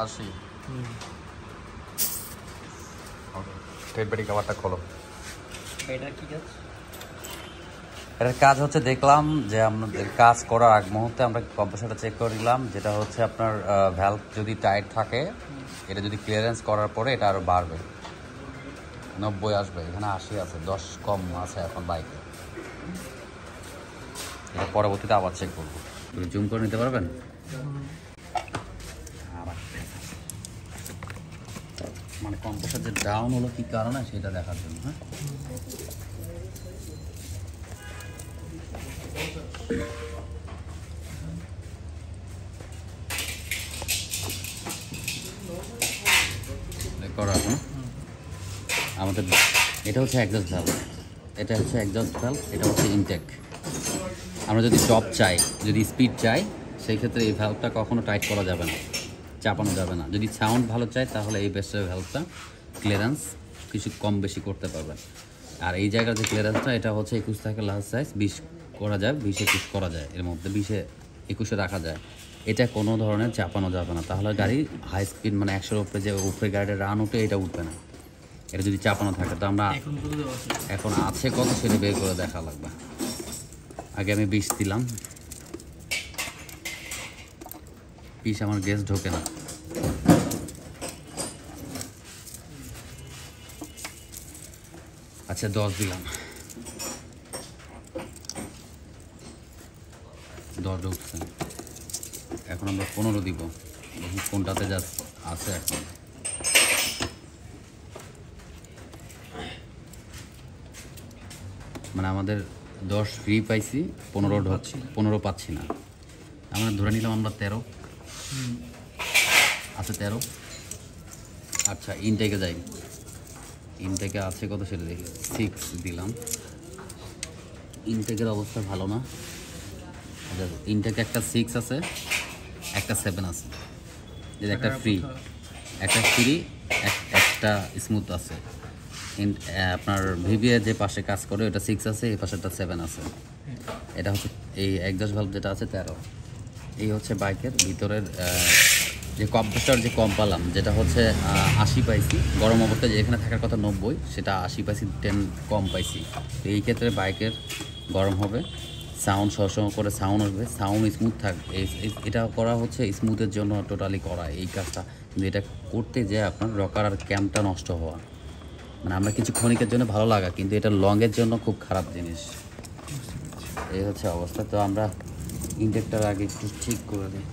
80 TET বেডি কভারটা খোলো। এটা কি কাজ? এটার কাজ হচ্ছে দেখলাম যে আমাদের কাজ করার আগ মুহূর্তে আমরা কম্প্রেসারটা চেক করে নিলাম, যেটা হচ্ছে আপনার ভ্যালভ যদি টাইট থাকে এটা যদি ক্লিয়ারেন্স করার পরে এটা আরও বাড়বে, 90 আসবে, এখানে 80 আছে, 10 কম আছে এখন বাইকে। এটা পরবর্তীতে আবার চেক করবো। জুম করে নিতে পারবেন? মানে কম্প্রেসার যে ডাউন হলো কি কারণে সেটা দেখার জন্য। হ্যাঁ, করা আমাদের এটা হচ্ছে এক্সস্ট ভ্যালভ, এটা হচ্ছে এক্সস্ট ভ্যালভ, এটা হচ্ছে ইনটেক। আমরা যদি টপ চাই, যদি স্পিড চাই, সেই ক্ষেত্রে এই ভ্যালভটা কখনো টাইট করা যাবে না, চাপানো যাবে না। যদি সাউন্ড ভালো চাই তাহলে এই বেস্টের ভ্যালভটা ক্লিয়ারেন্স কিছু কম বেশি করতে পারবেন। আর এই জায়গার যে ক্লিয়ারেন্সটা এটা হচ্ছে 21 থেকে লাস্ট সাইজ 20 করা যায়, 20-21 করা যায়, এর মধ্যে 20-21 রাখা যায়। এটা কোনো ধরনের চাপানো যাবে না, তাহলে গাড়ি হাই স্পিড মানে 100-এর উপরে যে উপরে গাড়ির রান উঠে এটা উঠবে না। এটা যদি চাপানো থাকে তো আমরা এখন আছে কত সেটা বের করে দেখা লাগবে। আগে আমি 20 দিলাম, 20 আমার গ্যাস ঢোকে না। আচ্ছা 10 দিলাম, 10 ঢুকছে। এখন আমরা 15 দিব, কোনটাতে যা আছে এখন। মানে আমাদের 10 ফ্রি পাইছি, 15 ঢুকছি, 15 পাচ্ছি না। আমরা ধরে নিলাম আমরা 13 আছে, 13। আচ্ছা ইনটেকে যাই, ইনটেকে আছে কত সেটা দেখি, 6 দিলাম। ইনটেকের অবস্থা ভালো না। আচ্ছা ইনটেকে একটা 6 আছে, একটা 7 আছে, যে একটা ফ্রি, একটা স্মুথ আছে। আপনার ভিভিএ যে পাশে কাজ করে ওটা 6 আছে, এই পাশেরটা 7 আছে। এটা হচ্ছে এই এক্সস্ট ভালভ যেটা আছে 13। এই হচ্ছে বাইকের ভিতরের যে কম্প্রেসর যে কম পালাম, যেটা হচ্ছে 80 পাইছি গরম অবস্থায়, যেখানে থাকার কথা 90, সেটা 80 পাইছি, 10 কম পাইছি। তো এই ক্ষেত্রে বাইকের গরম হবে, সাউন্ড সবসময় করে সাউন্ড আসবে, সাউন্ড স্মুথ থাকবে। এটা করা হচ্ছে স্মুথের জন্য টোটালি করা এই কাজটা, কিন্তু এটা করতে যে আপনার রকার আর ক্যাম্পটা নষ্ট হওয়া, মানে আমরা কিছু ক্ষণিকের জন্য ভালো লাগা, কিন্তু এটা লংয়ের জন্য খুব খারাপ জিনিস। এই হচ্ছে অবস্থা। তো আমরা ইনটেকটার আগে একটু ঠিক করে দিই।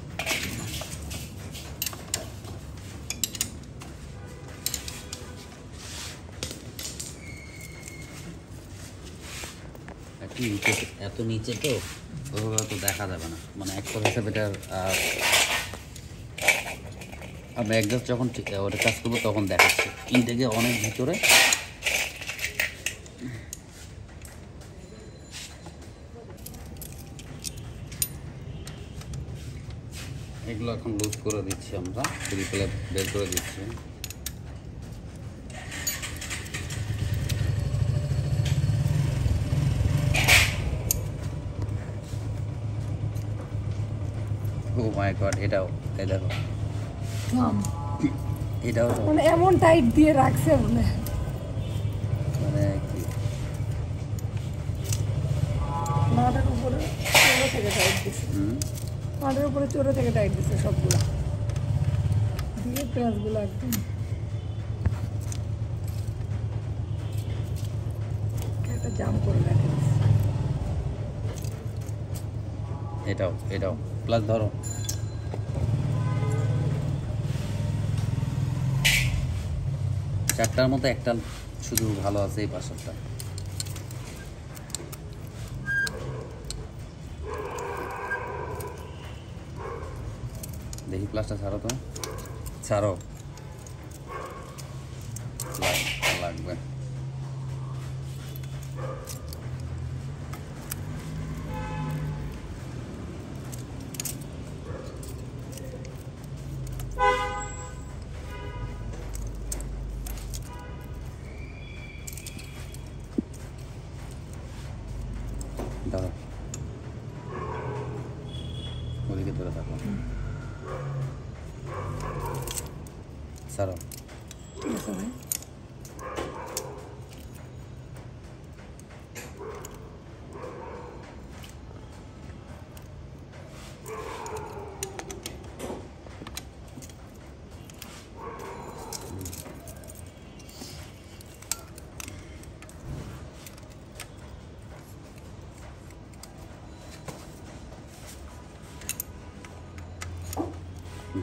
এত নিচে তো ওইভাবে তো দেখা যাবে না, মানে এক কথা হিসাবে এটা আমরা একজাস্ট যখন ওটা কাজ করবো তখন দেখাচ্ছি। ইনটেকে অনেক ভিতরে এগুলো এখন লুজ করে দিচ্ছি, আমরা রিপ্লে বের করে দিচ্ছি। ও মাই গড, এটাও এই দেখো, এটাও মানে এমন টাইট দিয়ে রাখছে মানে কি মাথার উপরে চোরা থেকে টাইট দিচ্ছে, মাথার উপরে চোরা থেকে টাইট দিচ্ছে সবগুলো দিয়ে পেঁয়াজগুলো একদম একটা জাম করে রাখে। এটাও প্লাস ধরো, চারটার মতো একটা শুধু ভালো আছে এই পাশেরটা। দেখি প্লাসটা ছাড়ো, তো ছাড়ো, লাগবে। দাঁড়াও, ওদিকে ধরে থাকো। ছাড়ো। ঠিক আছে ভাই।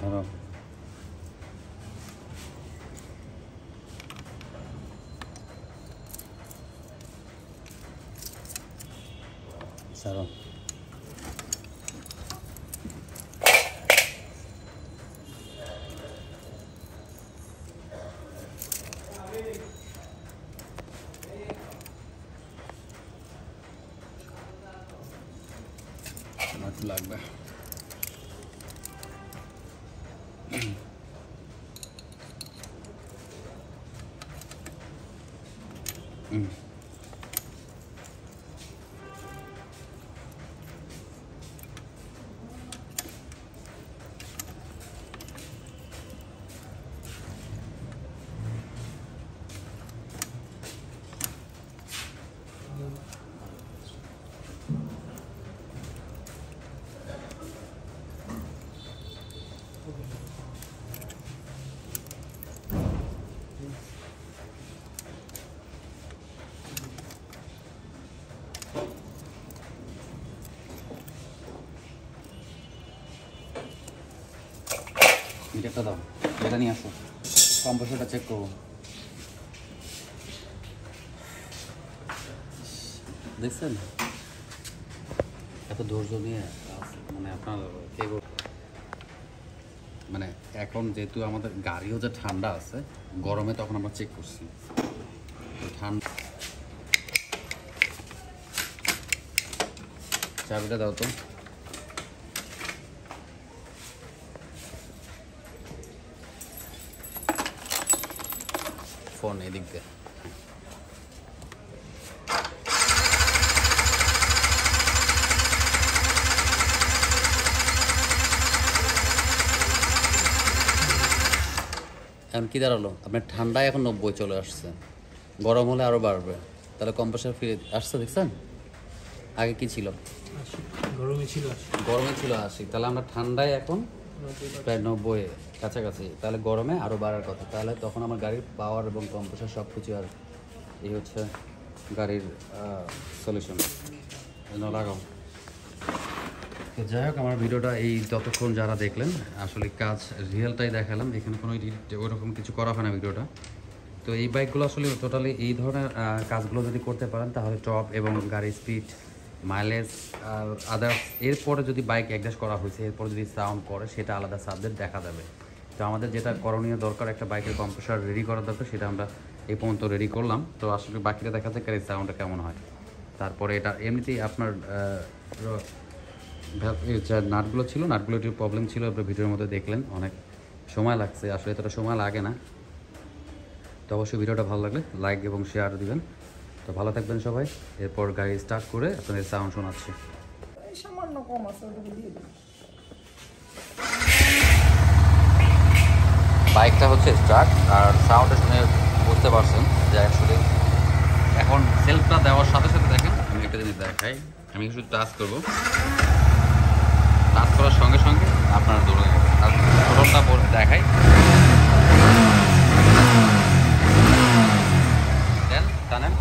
ধরো ছাড়ো। একটু লাগবে। মিটারটা দাও, এটা নিয়ে আসো, কম্প্রেসরটা চেক করবো। দেখছেন এত ধৈর্য নিয়ে মানে আপনার মানে এখন যেহেতু আমাদের গাড়িও যে ঠান্ডা আছে, গরমে তখন আমরা চেক করছি ঠান্ডা। চাবিটা দাও তো। ফোন এদিক দিয়ে। এখন কী দাঁড়ালো আপনার ঠান্ডায় এখন 90 চলে আসছে, গরম হলে আরও বাড়বে, তাহলে কম্প্রেসার ফিরে আসছে। দেখছেন আগে কি ছিল? গরমে ছিল 80, তাহলে আমরা ঠান্ডায় এখন প্রায় 90 কাছাকাছি, তাহলে গরমে আরও বাড়ার কথা। তাহলে তখন আমার গাড়ির পাওয়ার এবং কম্প্রেসার সব কিছু, আর এই হচ্ছে গাড়ির সলিউশন। লাগাও। তো যাই হোক, আমার ভিডিওটা এই যতক্ষণ যারা দেখলেন, আসলে কাজ রিয়েলটাই দেখালাম, এখানে কোনো ওরকম কিছু করা হয় না ভিডিওটা। তো এই বাইকগুলো আসলে টোটালি এই ধরনের কাজগুলো যদি করতে পারেন, তাহলে টপ এবং গাড়ির স্পিড, মাইলেজ আর আদার্স, এরপরে যদি বাইক অ্যাডজাস্ট করা হয়েছে, এরপরে যদি সাউন্ড করে, সেটা আলাদা সাবজেক্ট দেখা যাবে। তো আমাদের যেটা করণীয় দরকার, একটা বাইকের কম্প্রেসার রেডি করা দরকার, সেটা আমরা এই পর্যন্ত রেডি করলাম। তো আসলে বাকিটা দেখা যাক গাড়ির সাউন্ডটা কেমন হয়। তারপরে এটা এমনিতেই আপনার নাটগুলো ছিল, নাটগুলো একটু প্রবলেম ছিল, আপনার ভিডিওর মধ্যে দেখলেন, অনেক সময় লাগছে, আসলে এতটা সময় লাগে না। তো অবশ্যই ভিডিওটা ভালো লাগলে লাইক এবং শেয়ার দিবেন। তো ভালো থাকবেন সবাই। এরপর গাড়ি স্টার্ট করে আপনাদের সাউন্ড শোনাচ্ছি। সামান্য কম আছে, ওটাকে দিয়ে দিন। বাইকটা হচ্ছে স্টার্ট, আর সাউন্ডটা শুনে বুঝতে পারছেন যে আসলে এখন সেলফটা দেওয়ার সাথে সাথে দেখেন, আমি একটা জিনিস দেখাই, আমি শুধু টাচ করবো, টাচ করার সঙ্গে সঙ্গে আপনার দৌড়ে যাবে। আর টোটালটা দেখাই, দেন টানেন,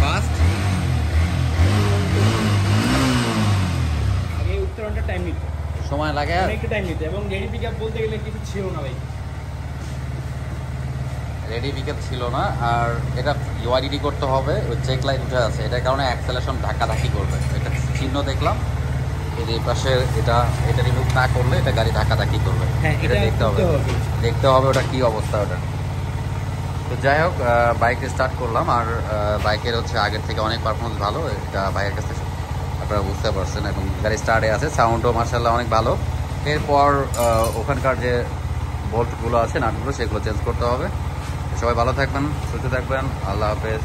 ফাস্ট। আগে উত্তরণটা টাইম নিত, সময় লাগে, অনেকটা টাইম নিত, এবং রেডি পিক আপ বলতে গেলে কিছু ছিল না ভাই, রেডি পিকআপ ছিল না। আর এটা ইউআইডি করতে হবে, ওই চেক লাইট উঠে আছে, এটার কারণে অ্যাক্সেলারেশন ধাক্কাধাক্কি করবে। এটা চিহ্ন দেখলাম, এই যে পাশে এটা রিমুভ না করলে এটা গাড়ি ধাক্কাধাক্কি করবে। হ্যাঁ, এটা দেখতে হবে ওটা কি অবস্থা ওটা। তো যাই হোক, বাইক স্টার্ট করলাম, আর বাইকের হচ্ছে আগের থেকে অনেক পারফরমেন্স ভালো, এটা বাইকের কাছে আপনারা বুঝতে পারছেন, এবং গাড়ি স্টার্টে আছে, সাউন্ডও মার্শাল্লাহ অনেক ভালো। এরপর ওখানকার যে বোল্টগুলো আছে, নাটগুলো, সেগুলো চেঞ্জ করতে হবে। সবাই ভালো থাকবেন, সুস্থ থাকবেন, আল্লাহ হাফেজ।